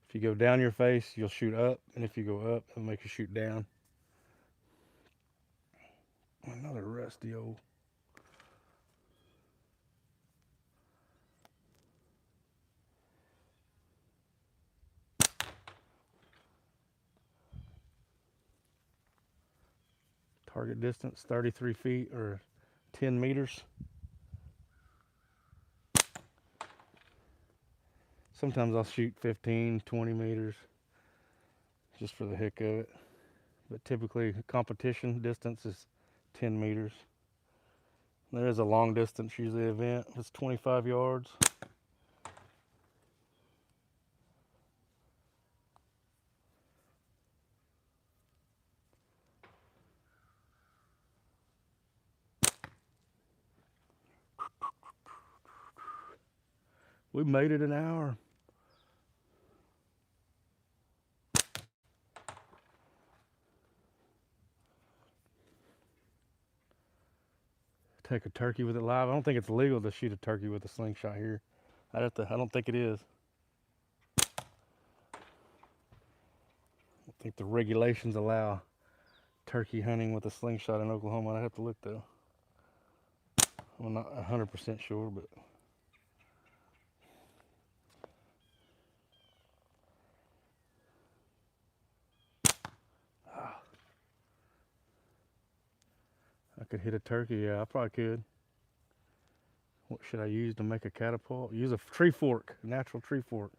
[SPEAKER 1] If you go down your face, you'll shoot up, and if you go up, it'll make you shoot down. Another rusty old. Target distance 33 feet or 10 meters. Sometimes I'll shoot 15, 20 meters just for the heck of it. But typically competition distance is 10 meters. There is a long distance usually event. It's 25 yards. We made it an hour. Take a turkey with it live. I don't think it's legal to shoot a turkey with a slingshot here. I don't think it is. I don't think the regulations allow turkey hunting with a slingshot in Oklahoma. I'd have to look though. I'm not 100% sure, but I could hit a turkey. Yeah, I probably could. What should I use to make a catapult? Use a tree fork, a natural tree fork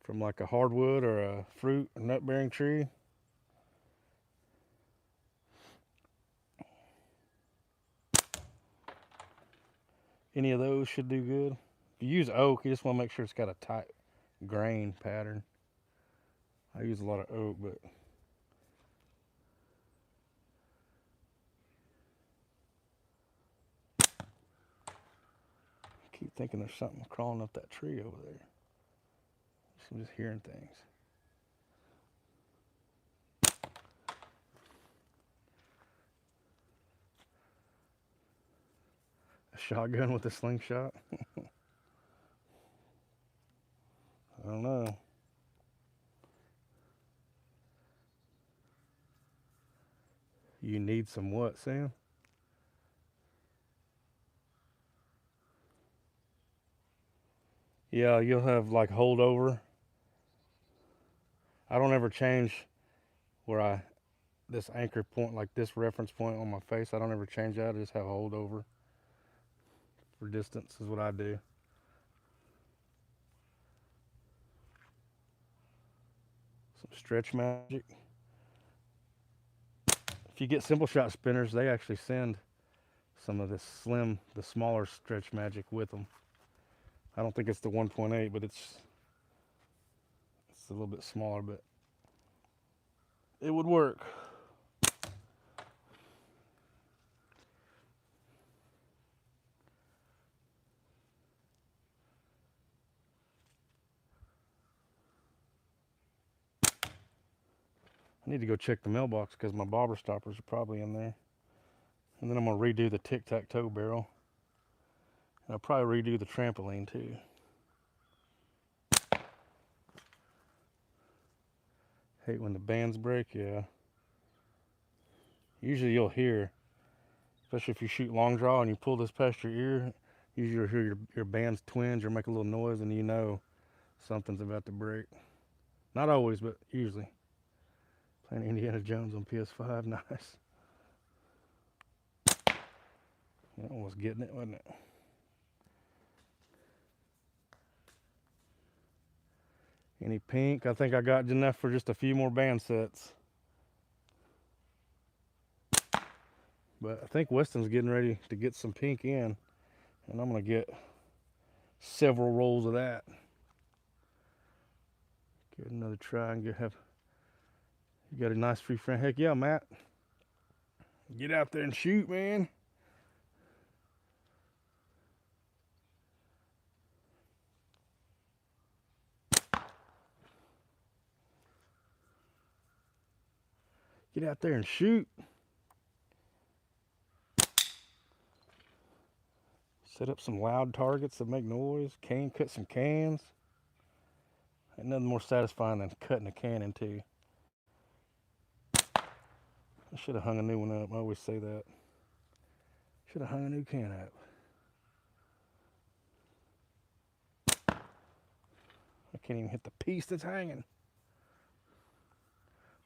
[SPEAKER 1] from like a hardwood or a fruit, a nut-bearing tree. Any of those should do good. If you use oak, you just want to make sure it's got a tight grain pattern. I use a lot of oak, but I keep thinking there's something crawling up that tree over there. I'm just hearing things. A shotgun with a slingshot? I don't know. You need some what, Sam? Yeah, you'll have like holdover. I don't ever change where this anchor point, like this reference point on my face, I don't ever change that. I just have holdover for distance is what I do. Some stretch magic. If you get simple shot spinners, they actually send some of this the smaller stretch magic with them. I don't think it's the 1.8, but it's a little bit smaller, but it would work. I need to go check the mailbox because my bobber stoppers are probably in there. And then I'm going to redo the tic-tac-toe barrel. And I'll probably redo the trampoline too. Hate when the bands break, yeah. Usually you'll hear, especially if you shoot long draw and you pull this past your ear, usually you'll hear your bands twinge or make a little noise and you know something's about to break. Not always, but usually. Playing Indiana Jones on PS5, nice. That one was getting it, wasn't it? Any pink? I think I got enough for just a few more band sets. But I think Weston's getting ready to get some pink in. And I'm going to get several rolls of that. Give it another try and you got a nice free frame. Heck yeah, Matt. Get out there and shoot, man. Get out there and shoot. Set up some loud targets that make noise. Cut some cans. Ain't nothing more satisfying than cutting a can in two. I should have hung a new one up. I always say that. Should have hung a new can up. I can't even hit the piece that's hanging.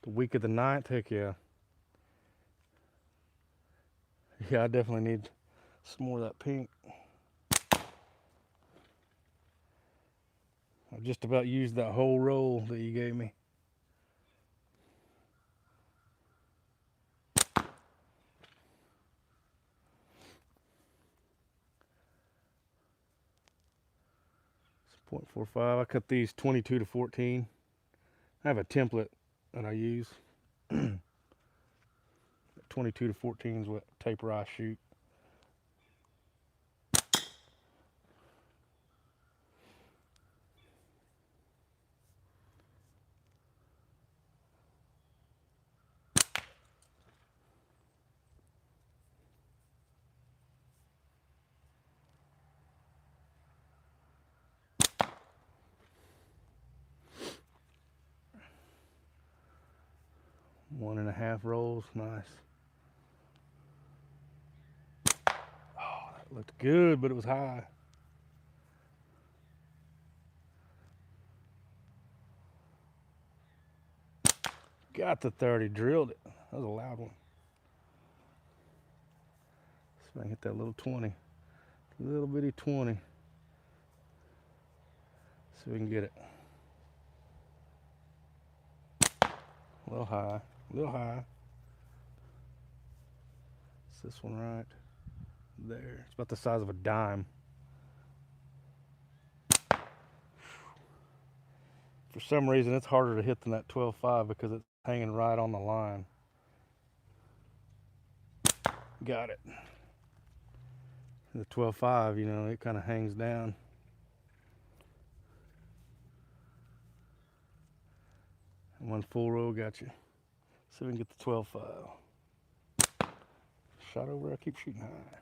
[SPEAKER 1] The week of the 9th, heck yeah. Yeah, I definitely need some more of that pink. I've just about used that whole roll that you gave me. It's 0.45. I cut these 22 to 14. I have a template that I use. 22 to 14 is what taper I shoot. One and a half rolls, nice. Oh, that looked good, but it was high. Got the 30, drilled it. That was a loud one. See if I can hit that little 20. Little bitty 20. See if we can get it. A little high, a little high. Is this one right? There. It's about the size of a dime. For some reason, it's harder to hit than that 12.5 because it's hanging right on the line. Got it. The 12.5, you know, it kind of hangs down. One full roll got you. See if we can get the 12.5. Shot over, I keep shooting high.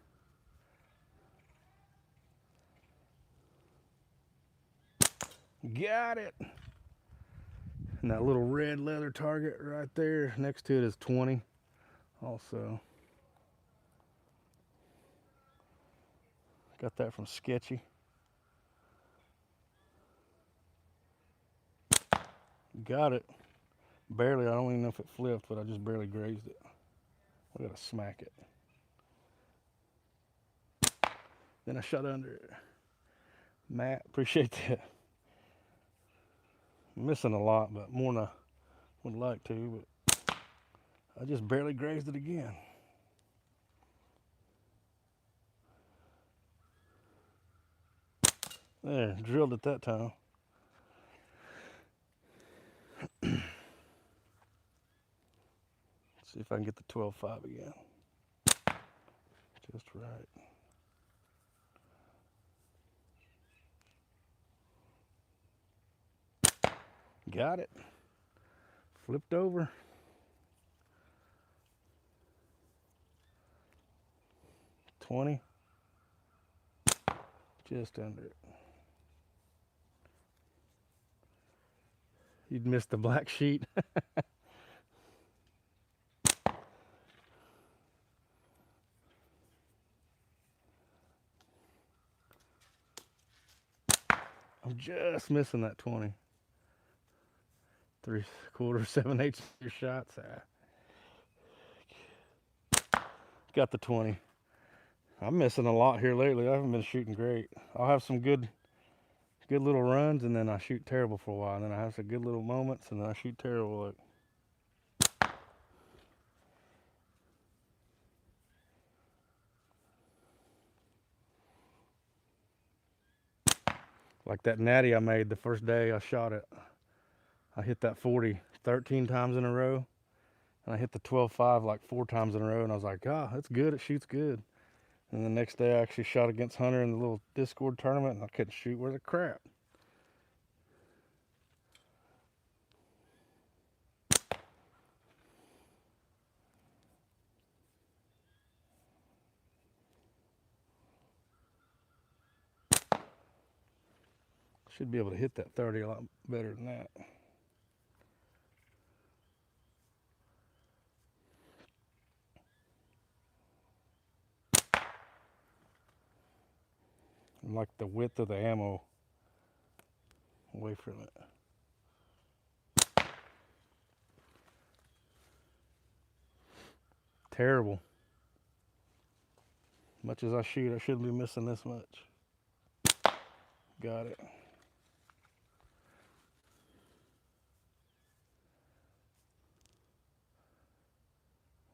[SPEAKER 1] Got it. And that little red leather target right there next to it is 20 also. Got that from Sketchy. Got it. Barely, I don't even know if it flipped, but I just barely grazed it. I gotta smack it. Then I shot under it. Matt, appreciate that. I'm missing a lot, but more than I would like to, but I just barely grazed it again. There, drilled it that time. See if I can get the 12.5 again. Just right. Got it. Flipped over. $20. Just under it. You'd miss the black sheet. I'm just missing that 20. 3/4, 7/8 your shots. Got the 20. I'm missing a lot here lately. I haven't been shooting great. I'll have some good little runs, and then I shoot terrible for a while. And then I have some good little moments, and then I shoot terrible. Like, that natty I made the first day I shot it. I hit that 40 13 times in a row, and I hit the 12.5 like 4 times in a row, and I was like, oh, that's good. It shoots good. And the next day I actually shot against Hunter in the little Discord tournament, and I couldn't shoot worth a crap. Should be able to hit that 30 a lot better than that. like the width of the ammo away from it. Terrible. Much as I shoot, I shouldn't be missing this much. Got it.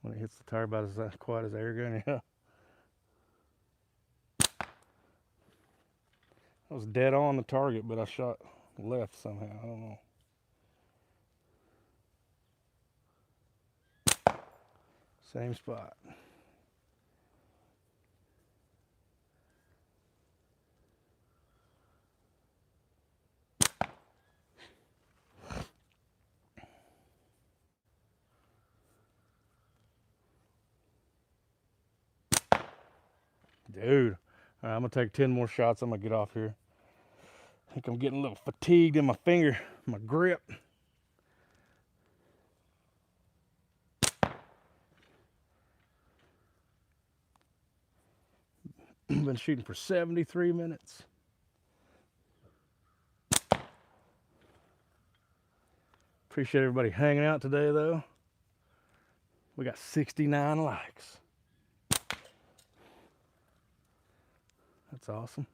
[SPEAKER 1] When it hits the tire, about as quiet as air gun, yeah. I was dead on the target, but I shot left somehow. I don't know. Same spot. Dude. All right, I'm going to take 10 more shots. I'm going to get off here. I think I'm getting a little fatigued in my finger, my grip. Been shooting for 73 minutes. Appreciate everybody hanging out today, though. We got 69 likes. That's awesome.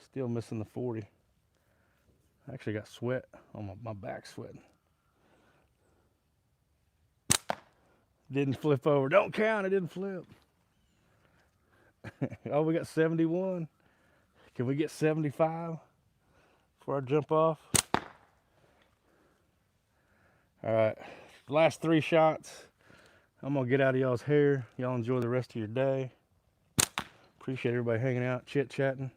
[SPEAKER 1] Still missing the 40. I actually got sweat on my back sweating. Didn't flip over. Don't count, it didn't flip. Oh, we got 71. Can we get 75 before I jump off? All right, last 3 shots. I'm gonna get out of y'all's hair. Y'all enjoy the rest of your day. Appreciate everybody hanging out, chit-chatting.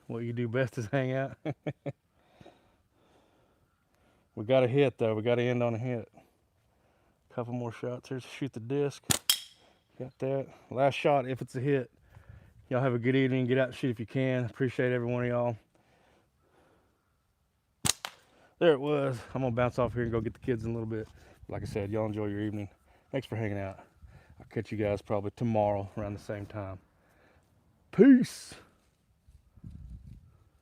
[SPEAKER 1] What you do best is hang out. We got a hit though. We got to end on a hit. Couple more shots here to shoot the disc. Got that. Last shot if it's a hit. Y'all have a good evening. Get out and shoot if you can. Appreciate every one of y'all. There it was. I'm going to bounce off here and go get the kids in a little bit. Like I said, y'all enjoy your evening. Thanks for hanging out. I'll catch you guys probably tomorrow around the same time. Peace.